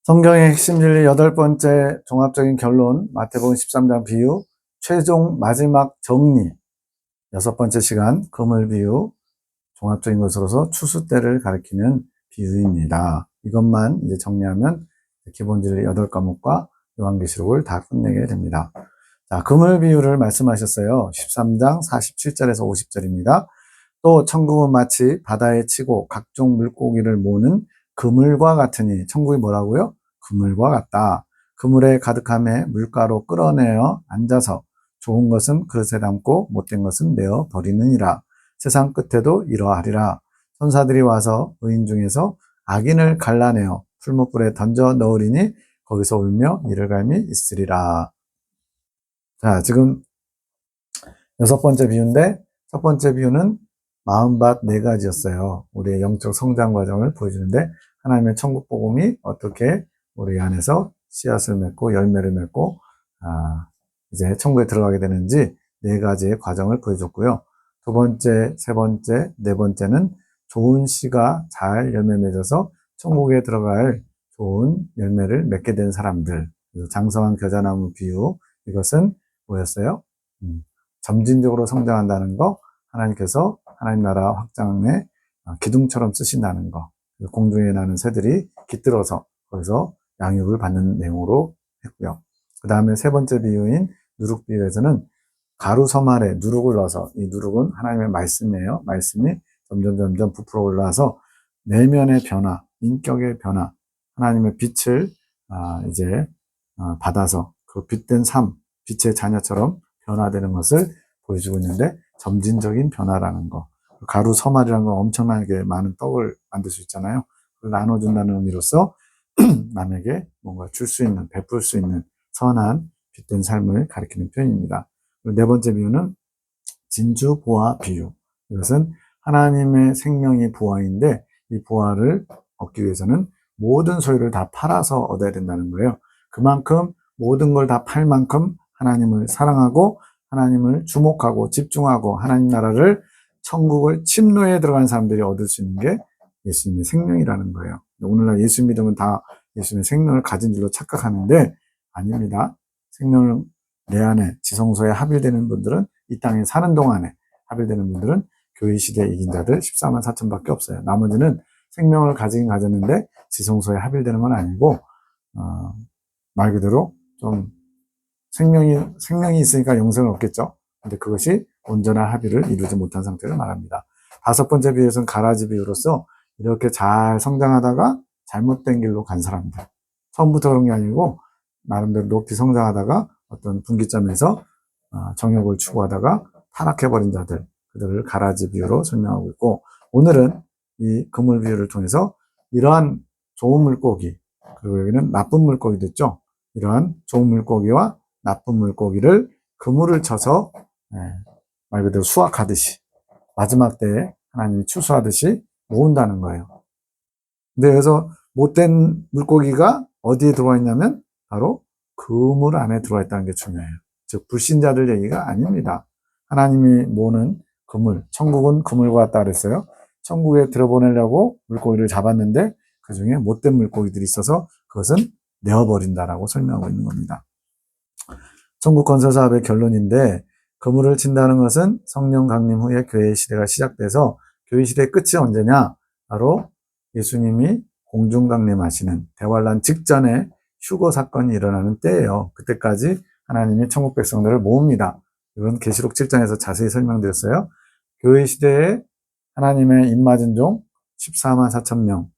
성경의 핵심 진리 8번째 종합적인 결론, 마태복음 13장 비유, 최종 마지막 정리, 6번째 시간, 그물 비유, 종합적인 것으로서 추수 때를 가리키는 비유입니다. 이것만 이제 정리하면 기본 진리 8과목과 요한계시록을 다 끝내게 됩니다. 자, 그물 비유를 말씀하셨어요. 13장 47절에서 50절입니다. 또 천국은 마치 바다에 치고 각종 물고기를 모으는 그물과 같으니, 천국이 뭐라고요? 그물과 같다. 그물에 가득함에 물가로 끌어내어 앉아서 좋은 것은 그릇에 담고 못된 것은 내어 버리느니라. 세상 끝에도 이러하리라. 천사들이 와서 의인 중에서 악인을 갈라내어 풀무불에 던져 넣으리니 거기서 울며 이를 갈미 있으리라. 자, 지금 6번째 비유인데, 첫 번째 비유는 마음밭 4가지였어요. 우리의 영적 성장 과정을 보여주는데, 하나님의 천국 복음이 어떻게 우리 안에서 씨앗을 맺고 열매를 맺고 이제 천국에 들어가게 되는지 4가지의 과정을 보여줬고요. 두 번째, 세 번째, 네 번째는 좋은 씨가 잘 열매 맺어서 천국에 들어갈 좋은 열매를 맺게 된 사람들. 그래서 장성한 겨자나무 비유, 이것은 뭐였어요? 점진적으로 성장한다는 거, 하나님께서 하나님 나라 확장에 기둥처럼 쓰신다는 거, 공중에 나는 새들이 깃들어서 거기서 양육을 받는 내용으로 했고요. 그 다음에 세 번째 비유인 누룩 비유에서는 가루 섬 아래 누룩을 넣어서, 이 누룩은 하나님의 말씀이에요. 말씀이 점점 부풀어 올라와서 내면의 변화, 인격의 변화, 하나님의 빛을 이제 받아서 그 빛된 삶, 빛의 자녀처럼 변화되는 것을 보여주고 있는데, 점진적인 변화라는 거. 가루 서말이라는 건 엄청나게 많은 떡을 만들 수 있잖아요. 그걸 나눠준다는 의미로서 남에게 뭔가 줄 수 있는, 베풀 수 있는 선한 빛된 삶을 가리키는 표현입니다. 네 번째 비유는 진주 보화 비유. 이것은 하나님의 생명이 보화인데, 이 보화를 얻기 위해서는 모든 소유를 다 팔아서 얻어야 된다는 거예요. 그만큼 모든 걸 다 팔 만큼 하나님을 사랑하고 하나님을 주목하고 집중하고 하나님 나라를, 천국을 침노에 들어간 사람들이 얻을 수 있는 게 예수님의 생명이라는 거예요. 오늘날 예수 믿으면 다 예수님의 생명을 가진 줄로 착각하는데 아닙니다. 생명을 내 안에 지성소에 합일되는 분들은, 이 땅에 사는 동안에 합일되는 분들은 교회 시대에 이긴 자들 14만 4천 밖에 없어요. 나머지는 생명을 가지긴 가졌는데 지성소에 합일되는 건 아니고 말 그대로 좀 생명이 있으니까 영생을 얻겠죠. 근데 그것이 온전한 합의를 이루지 못한 상태를 말합니다. 다섯 번째 비유에서는 가라지 비유로서 이렇게 잘 성장하다가 잘못된 길로 간 사람들. 처음부터 그런 게 아니고 나름대로 높이 성장하다가 어떤 분기점에서 정욕을 추구하다가 타락해버린 자들, 그들을 가라지 비유로 설명하고 있고, 오늘은 이 그물 비유를 통해서 이러한 좋은 물고기, 그리고 여기는 나쁜 물고기도 있죠. 이러한 좋은 물고기와 나쁜 물고기를 그물을 쳐서 말 그대로 수확하듯이, 마지막 때에 하나님이 추수하듯이 모은다는 거예요. 근데 여기서 못된 물고기가 어디에 들어와 있냐면 바로 그물 안에 들어와 있다는 게 중요해요. 즉 불신자들 얘기가 아닙니다. 하나님이 모으는 그물, 천국은 그물과 같다 그랬어요. 천국에 들어보내려고 물고기를 잡았는데 그 중에 못된 물고기들이 있어서 그것은 내어버린다라고 설명하고 있는 겁니다. 천국 건설 사업의 결론인데, 그물을 친다는 것은 성령 강림 후에 교회 시대가 시작돼서, 교회 시대의 끝이 언제냐? 바로 예수님이 공중 강림하시는 대환란 직전에 휴거 사건이 일어나는 때예요. 그때까지 하나님이 천국 백성들을 모읍니다. 이건 계시록 7장에서 자세히 설명드렸어요. 교회 시대에 하나님의 입맞은 종 14만 4천 명,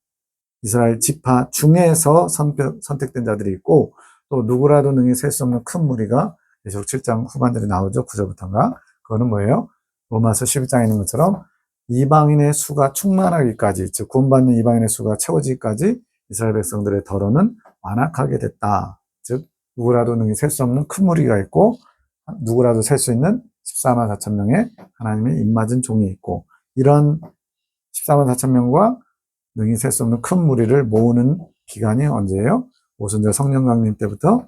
이스라엘 지파 중에서 선택된 자들이 있고, 또 누구라도 능히 셀 수 없는 큰 무리가 계시록 7장 후반절에 나오죠. 9절부터인가. 그거는 뭐예요? 로마서 11장에 있는 것처럼 이방인의 수가 충만하기까지, 즉 구원받는 이방인의 수가 채워지기까지 이스라엘 백성들의 덜어는 완악하게 됐다. 즉 누구라도 능히 셀 수 없는 큰 무리가 있고, 누구라도 셀 수 있는 14만 4천 명의 하나님의 입맞은 종이 있고, 이런 14만 4천 명과 능히 셀 수 없는 큰 무리를 모으는 기간이 언제예요? 오순절 성령 강림 때부터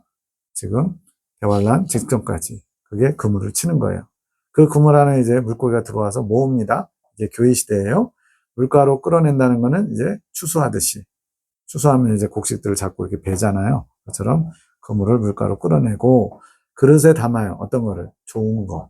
지금 대환란 직전까지, 그게 그물을 치는 거예요. 그 그물 안에 이제 물고기가 들어와서 모읍니다. 이게 교회 시대예요. 물가로 끌어낸다는 거는 이제 추수하듯이 추수하면 이제 곡식들을 잡고 이렇게 베잖아요. 그처럼 그물을 물가로 끌어내고 그릇에 담아요. 어떤 거를? 좋은 거.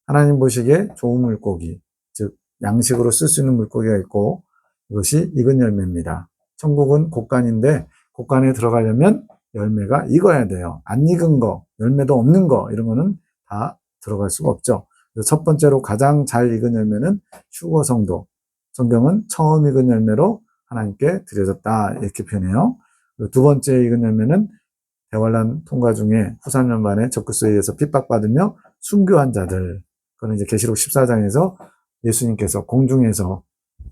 하나님 보시기에 좋은 물고기, 즉 양식으로 쓸 수 있는 물고기가 있고 이것이 익은 열매입니다. 천국은 곡간인데 곡간에 들어가려면 열매가 익어야 돼요. 안 익은 거, 열매도 없는 거 이런 거는 다 들어갈 수가 없죠. 그래서 첫 번째로 가장 잘 익은 열매는 휴거성도. 성경은 처음 익은 열매로 하나님께 드려졌다 이렇게 표현해요. 그리고 두 번째 익은 열매는 대환란 통과 중에 후 3년 만에 적그리스도에 의해서 핍박받으며 순교한 자들. 그거는 이제 계시록 14장에서 예수님께서 공중에서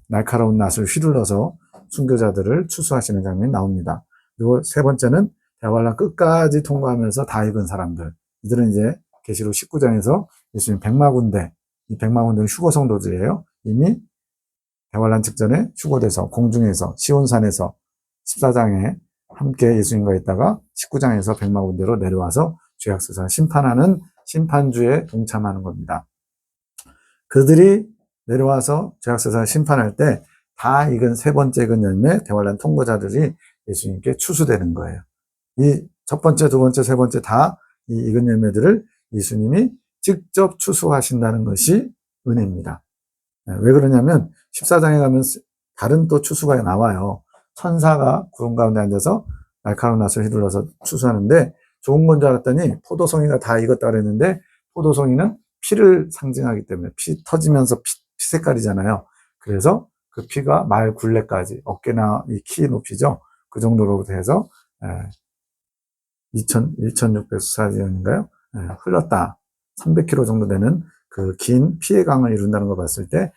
날카로운 낫을 휘둘러서 순교자들을 추수하시는 장면이 나옵니다. 그리고 세 번째는 대환란 끝까지 통과하면서 다 익은 사람들. 이들은 이제 계시록 19장에서 예수님 백마군대, 이 백마군대는 휴거성도들이에요. 이미 대환란 직전에 휴거돼서 공중에서 시온산에서 14장에 함께 예수님과 있다가 19장에서 백마군대로 내려와서 죄악세상 심판하는 심판주에 동참하는 겁니다. 그들이 내려와서 죄악세상을 심판할 때 다 익은 세 번째 익은 열매 대환란 통과자들이 예수님께 추수되는 거예요. 이 첫 번째, 두 번째, 세 번째 다 이 익은 열매들을 예수님이 직접 추수하신다는 것이 은혜입니다. 왜 그러냐면 14장에 가면 다른 또 추수가 나와요. 천사가 구름 가운데 앉아서 날카로운 낫을 휘둘러서 추수하는데 좋은 건 줄 알았더니 포도송이가 다 익었다 그랬는데 포도송이는 피를 상징하기 때문에 피 터지면서 피 색깔이잖아요. 그래서 그 피가 말 굴레까지 어깨나 이 키 높이죠. 그 정도로 돼서 1600수사지연인가요? 흘렀다. 300km 정도 되는 그 긴 피의 강을 이룬다는 걸 봤을 때,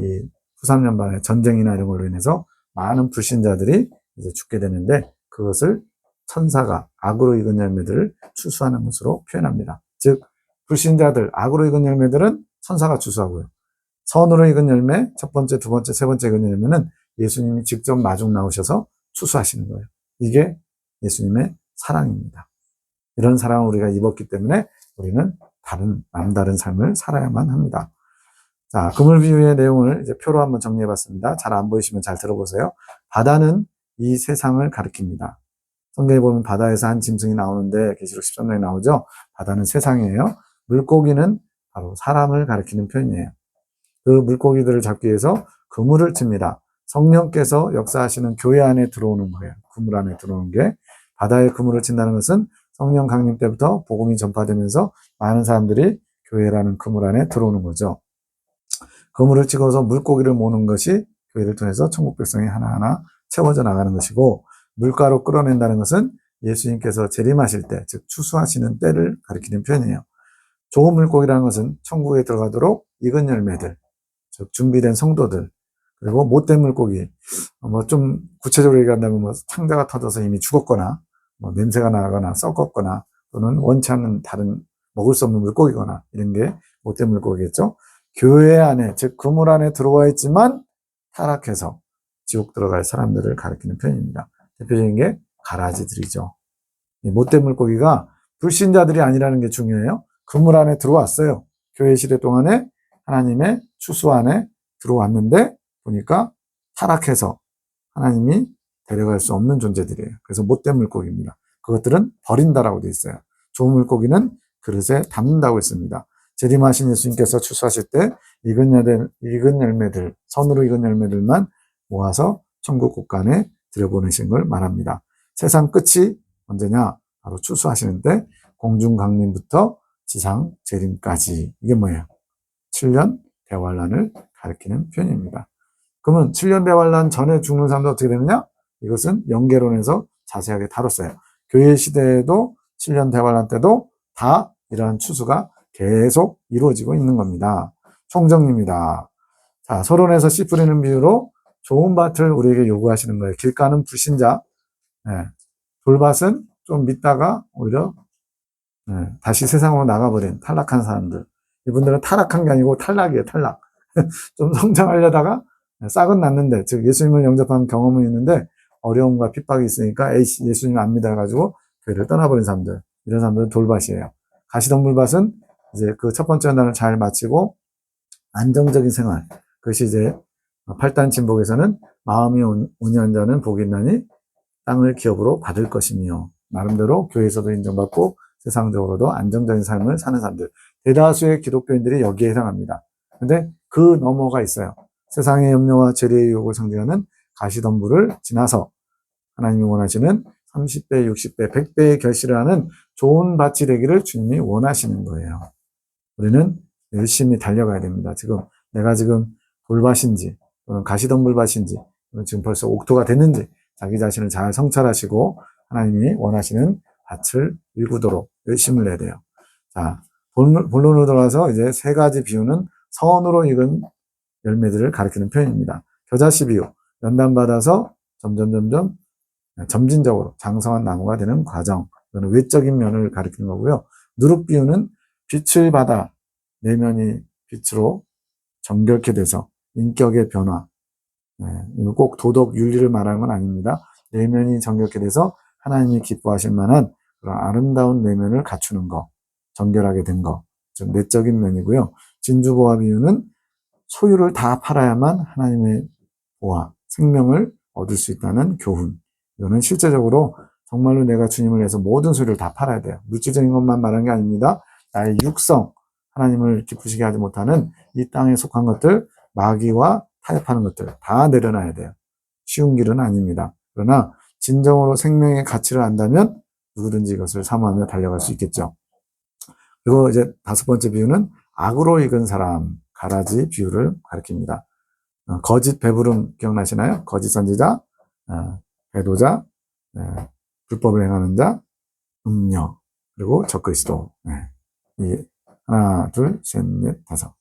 이 후3년 반의 전쟁이나 이런 걸로 인해서 많은 불신자들이 이제 죽게 되는데, 그것을 천사가 악으로 익은 열매들을 추수하는 것으로 표현합니다. 즉, 불신자들, 악으로 익은 열매들은 천사가 추수하고요. 선으로 익은 열매, 첫 번째, 두 번째, 세 번째 익은 열매는 예수님이 직접 마중 나오셔서 추수하시는 거예요. 이게 예수님의 사랑입니다. 이런 사랑을 우리가 입었기 때문에 우리는 남다른 삶을 살아야만 합니다. 자, 그물 비유의 내용을 이제 표로 한번 정리해 봤습니다. 잘 안 보이시면 잘 들어보세요. 바다는 이 세상을 가리킵니다. 성경에 보면 바다에서 한 짐승이 나오는데 계시록 13장에 나오죠. 바다는 세상이에요. 물고기는 바로 사람을 가리키는 표현이에요. 그 물고기들을 잡기 위해서 그물을 칩니다. 성령께서 역사하시는 교회 안에 들어오는 거예요. 그물 안에 들어오는 게. 바다에 그물을 친다는 것은 성령 강림 때부터 복음이 전파되면서 많은 사람들이 교회라는 그물 안에 들어오는 거죠. 그물을 찍어서 물고기를 모는 것이 교회를 통해서 천국 백성이 하나하나 채워져 나가는 것이고, 물가로 끌어낸다는 것은 예수님께서 재림하실 때, 즉 추수하시는 때를 가리키는 표현이에요. 좋은 물고기라는 것은 천국에 들어가도록 익은 열매들, 즉 준비된 성도들, 그리고 못된 물고기, 좀 구체적으로 얘기한다면 창자가 터져서 이미 죽었거나, 냄새가 나거나 썩었거나, 또는 원치 않는 다른 먹을 수 없는 물고기거나, 이런 게 못된 물고기겠죠. 교회 안에, 즉 그물 안에 들어와 있지만 타락해서 지옥 들어갈 사람들을 가리키는 표현입니다. 대표적인 게 가라지들이죠. 이 못된 물고기가 불신자들이 아니라는 게 중요해요. 그물 안에 들어왔어요. 교회 시대 동안에 하나님의 추수 안에 들어왔는데 보니까 타락해서 하나님이 데려갈 수 없는 존재들이에요. 그래서 못된 물고기입니다. 그것들은 버린다라고 되어 있어요. 좋은 물고기는 그릇에 담는다고 했습니다. 재림하신 예수님께서 추수하실 때 익은 열매들, 선으로 익은 열매들만 모아서 천국 곳간에 들여보내신 걸 말합니다. 세상 끝이 언제냐? 바로 추수하시는데 공중 강림부터 지상 재림까지. 이게 뭐예요? 7년 대환란을 가리키는 표현입니다. 그러면 7년 대환란 전에 죽는 사람도 어떻게 되느냐? 이것은 연계론에서 자세하게 다뤘어요. 교회 시대에도 7년 대환란 때도 다 이러한 추수가 계속 이루어지고 있는 겁니다. 총정리입니다. 자, 서론에서 씨 뿌리는 비유로 좋은 밭을 우리에게 요구하시는 거예요. 길가는 불신자, 돌밭은 좀 믿다가 오히려 다시 세상으로 나가버린 탈락한 사람들. 이분들은 타락한 게 아니고 탈락이에요, 탈락. 좀 성장하려다가 싹은 났는데, 즉 예수님을 영접한 경험은 있는데 어려움과 핍박이 있으니까 예수님 안 믿어가지고 교회를 떠나버린 사람들. 이런 사람들은 돌밭이에요. 가시덤불밭은 이제 그 첫 번째 날을 잘 마치고 안정적인 생활. 그것이 이제 8단 진복에서는 마음이 온유한 자는 복이 있나니 땅을 기업으로 받을 것이며, 나름대로 교회에서도 인정받고 세상적으로도 안정적인 삶을 사는 사람들, 대다수의 기독교인들이 여기에 해당합니다. 근데 그 너머가 있어요. 세상의 염려와 재래의 유혹을 상징하는 가시덤불을 지나서 하나님이 원하시는 30배, 60배, 100배의 결실을 하는 좋은 밭이 되기를 주님이 원하시는 거예요. 우리는 열심히 달려가야 됩니다. 내가 지금 돌밭인지 또는 가시덤불밭인지 지금 벌써 옥토가 됐는지 자기 자신을 잘 성찰하시고 하나님이 원하시는 밭을 일구도록 열심을 내야 돼요. 자, 본론으로 돌아와서 이제 세 가지 비유는 선으로 익은 열매들을 가리키는 표현입니다. 겨자씨 비유, 연단받아서 점진적으로 장성한 나무가 되는 과정, 이거는 외적인 면을 가리키는 거고요. 누룩 비유는 빛을 받아 내면이 빛으로 정결케 돼서 인격의 변화, 이거 꼭 도덕, 윤리를 말하는 건 아닙니다. 내면이 정결케 돼서 하나님이 기뻐하실 만한 그런 아름다운 내면을 갖추는 거, 정결하게 된 거, 좀 내적인 면이고요. 진주보화 비유는 소유를 다 팔아야만 하나님의 보화, 생명을 얻을 수 있다는 교훈. 이거는 실제적으로 정말로 내가 주님을 위해서 모든 소유를 다 팔아야 돼요. 물질적인 것만 말하는 게 아닙니다. 나의 육성, 하나님을 기쁘시게 하지 못하는 이 땅에 속한 것들, 마귀와 타협하는 것들 다 내려놔야 돼요. 쉬운 길은 아닙니다. 그러나 진정으로 생명의 가치를 안다면 누구든지 이것을 사모하며 달려갈 수 있겠죠. 그리고 이제 다섯 번째 비유는 악으로 익은 사람, 가라지 비유를 가리킵니다. 거짓 배부름 기억나시나요? 거짓 선지자, 배도자, 불법을 행하는 자, 음녀, 그리고 적그리스도. 이 하나, 둘, 셋, 넷, 다섯.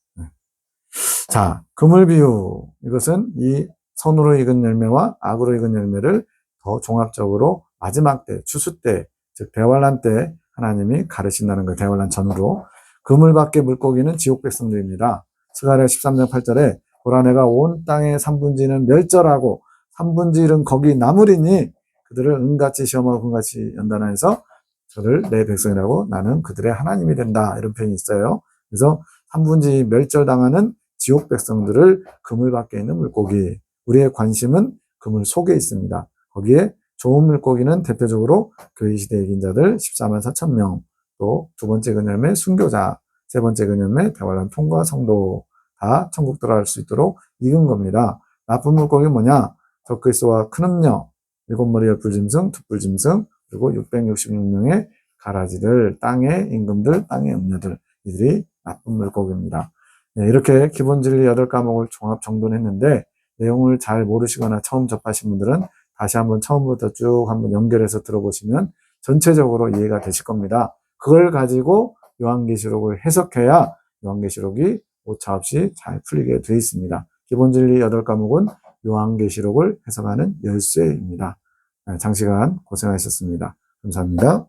자, 그물 비유. 이것은 이 선으로 익은 열매와 악으로 익은 열매를 더 종합적으로 마지막 때, 추수 때, 즉 대환란 때 하나님이 가르친다는 거예요. 대환란 전후로. 그물 밖의 물고기는 지옥 백성들입니다. 스가랴 13장 8절에 보라 내가 온 땅의 3분의 1은 멸절하고 3분의 1은 거기 남으리니 그들을 은같이 시험하고 금같이 연단하여서 저를 내 백성이라고 나는 그들의 하나님이 된다. 이런 표현이 있어요. 그래서 3분의 1 멸절당하는 지옥 백성들을 그물 밖에 있는 물고기. 우리의 관심은 그물 속에 있습니다. 거기에 좋은 물고기는 대표적으로 교회 시대의 이긴자들 14만 4천 명, 또 두 번째 근열매 순교자, 세 번째 근열매 대환란 통과 성도 다 천국 들어갈 수 있도록 익은 겁니다. 나쁜 물고기 뭐냐? 적그리스도와 큰 음녀, 7머리 10뿔짐승, 2뿔짐승, 그리고 666명의 가라지들, 땅의 임금들, 땅의 음녀들, 이들이 나쁜 물고기입니다. 이렇게 기본 진리 8과목을 종합 정돈했는데 내용을 잘 모르시거나 처음 접하신 분들은 다시 한번 처음부터 쭉 한번 연결해서 들어보시면 전체적으로 이해가 되실 겁니다. 그걸 가지고 요한계시록을 해석해야 요한계시록이 오차없이 잘 풀리게 되어 있습니다. 기본 진리 8과목은 요한계시록을 해석하는 열쇠입니다. 장시간 고생하셨습니다. 감사합니다.